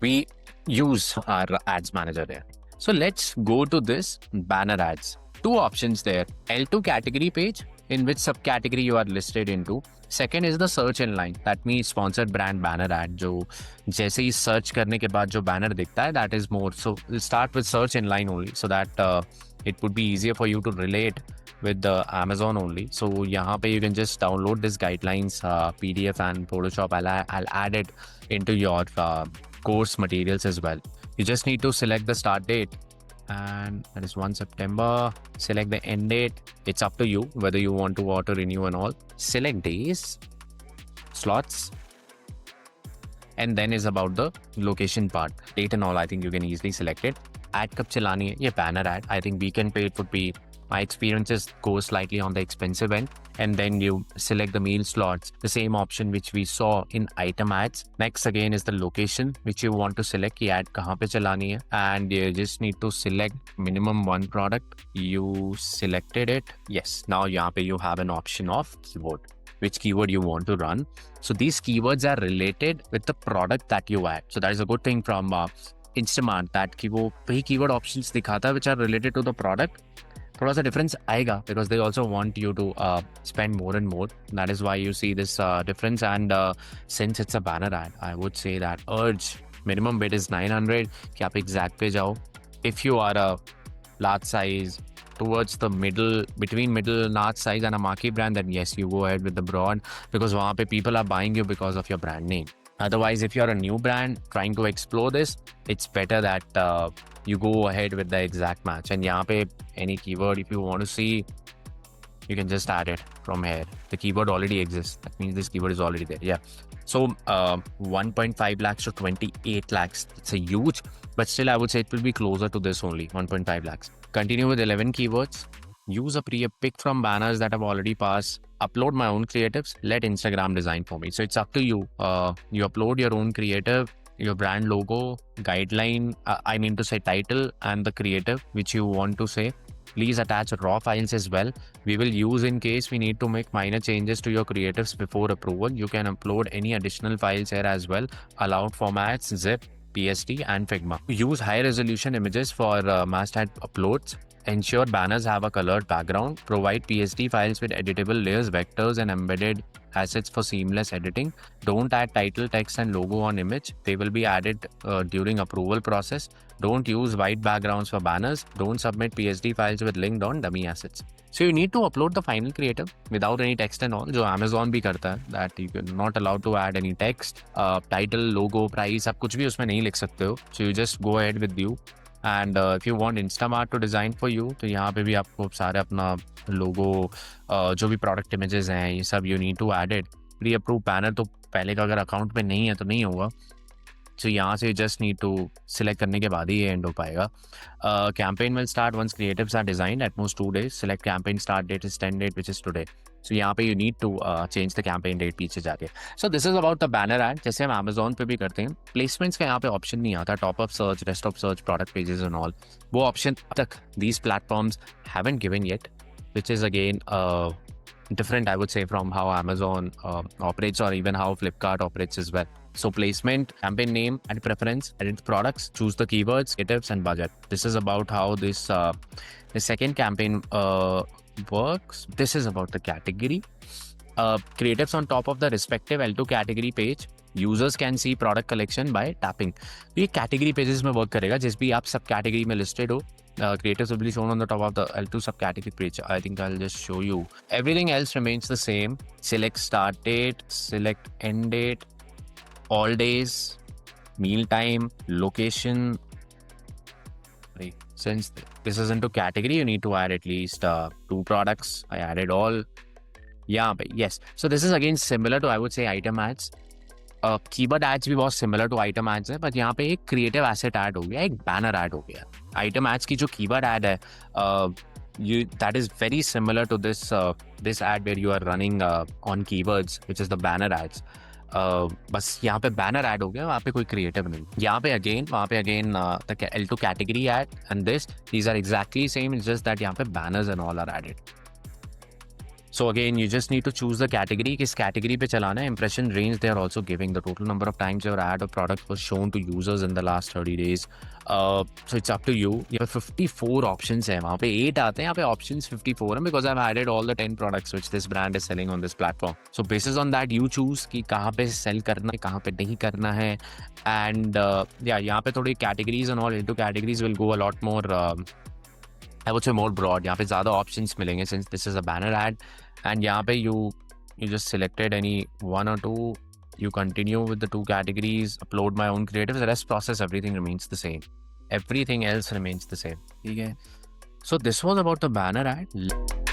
we use our ads manager there. So let's go to this banner ads. Two options there. L2 category page, in which subcategory you are listed into. Second is the search inline. That means sponsored brand banner ad. जो जैसे ही search करने के बाद जो banner दिखता है, that is more. So we'll start with search inline only, so that it would be easier for you to relate with the Amazon only. So यहाँ पे you can just download this guidelines PDF and Photoshop. I'll add it into your course materials as well. You just need to select the start date, and that is 1 September. Select the end date. It's up to you whether you want to auto renew and all. Select days, slots, and then is about the location part, date and all. I think you can easily select it. Ad कब चलानी है? ये banner ad. I think weekend pay it would be, my experiences go slightly on the expensive end. And then you select the meal slots, the same option which we saw in item ads. Next again is the location which you want to select कि ad कहाँ पे चलानी है, and you just need to select minimum one product. You selected it. Yes. Now यहाँ पे you have an option of keyword, which keyword you want to run. So these keywords are related with the product that you add. So that is a good thing from Instamart, that कि वो वही keyword options दिखाता है which are related to the product. थोड़ा सा difference आएगा because they also want you to spend more and more. That is why you see this difference. And since it's a banner ad, I would say that urge minimum bid is 900 कि आप exact पे जाओ. If you are a large size, towards the middle, between middle large size and a marquee brand, then yes, you go ahead with the broad, because वहाँ पे people are buying you because of your brand name. Otherwise, if you're a new brand trying to explore this, it's better that you go ahead with the exact match. And यहाँ पे any keyword, if you want to see, you can just add it from here. The keyword already exists. That means this keyword is already there. Yeah. So 1.5 lakhs to 28 lakhs. It's a huge, but still I would say it will be closer to this only, 1.5 lakhs. Continue with 11 keywords. Use a pick from banners that have already passed. Upload my own creatives. Let Instagram design for me. So it's up to you. You upload your own creative, your brand logo, guideline, I mean to say title, and the creative which you want to say. Please attach raw files as well. We will use in case we need to make minor changes to your creatives before approval. You can upload any additional files here as well. Allowed formats, zip, PSD, and Figma. Use high resolution images for mass-type uploads. Ensure banners have a colored background. Provide PSD files with editable layers, vectors, and embedded assets for seamless editing. Don't add title, text, and logo on image. They will be added during approval process. Don't use white backgrounds for banners. Don't submit PSD files with linked on dummy assets. So you need to upload the final creative without any text and all, जो Amazon भी करता है, that you are not allowed to add any text, title, logo, price, आप कुछ भी उसमें नहीं लिख सकते हो. So you just go ahead with you. And if you want Instamart to design for you, तो यहाँ पे भी आपको सारे अपना logo, जो भी product images हैं, ये सब you need to add it. Pre-approved banner तो पहले का अगर account पे नहीं है तो नहीं होगा. So यहाँ से just need to select करने के बाद ही ये end हो पाएगा. Campaign will start once creatives are designed at most 2 days. Select campaign start date is 10 date, which is today. So यहाँ पे you need to change the campaign date पीछे जाके. So this is about the banner ad. जैसे हम Amazon पे भी करते हैं. Placements का यहाँ पे option नहीं आता. Top up search, desktop search, product pages and all. वो option अब तक these platforms haven't given yet, which is again different, I would say, from how Amazon operates, or even how Flipkart operates as well. So placement, campaign name, and preference, edit products, choose the keywords, creatives, and budget. This is about how this the second campaign works. This is about the category. Creatives on top of the respective L2 category page. Users can see product collection by tapping. ये category pages में work करेगा. जिस भी आप सब category में listed हो, creatives will be shown on the top of the L2 subcategory page. I think I'll just show you. Everything else remains the same. Select start date, select end date, all days, meal time, location. Since this is into category, you need to add at least 2 products. I added all. Yeah, but yes. So this is again similar to, I would say, item ads. Keyword ads भी बहुत similar to item ads है, but यहाँ पे एक creative asset add हो गया, एक banner ad हो गया. आइटम एड्स की जो कीवर्ड ऐड है, that is very similar to this ad where you are running on keywords, which is the banner ads. बस यहाँ पे बैनर ऐड हो गया, वहाँ पे कोई क्रिएटिव नहीं. यहाँ पे अगेन, वहाँ पे again the L2 category add and these are exactly same. It's just that यहाँ पे banners and all are added. So again, you just need to choose the category. किस category पे चलाना है. Impression range they are also giving the total number of times your ad or product was shown to users in the last 30 days. So it's up to you. You have 54 options है. वहाँ पे 8 आते हैं. यहाँ पे options 54 हैं because I've added all the 10 products which this brand is selling on this platform. So basis on that you choose कि कहाँ पे sell करना है, कहाँ पे नहीं करना है. And yeah, यहाँ पे थोड़ी categories and all into categories will go a lot more. I would say more broad. यहाँ पे ज़्यादा options मिलेंगे since this is a banner ad. And यहाँ पे you just selected any one or two. You continue with the 2 categories. Upload my own creative. The rest process, everything remains the same. Everything else remains the same. Okay. So this was about the banner ad.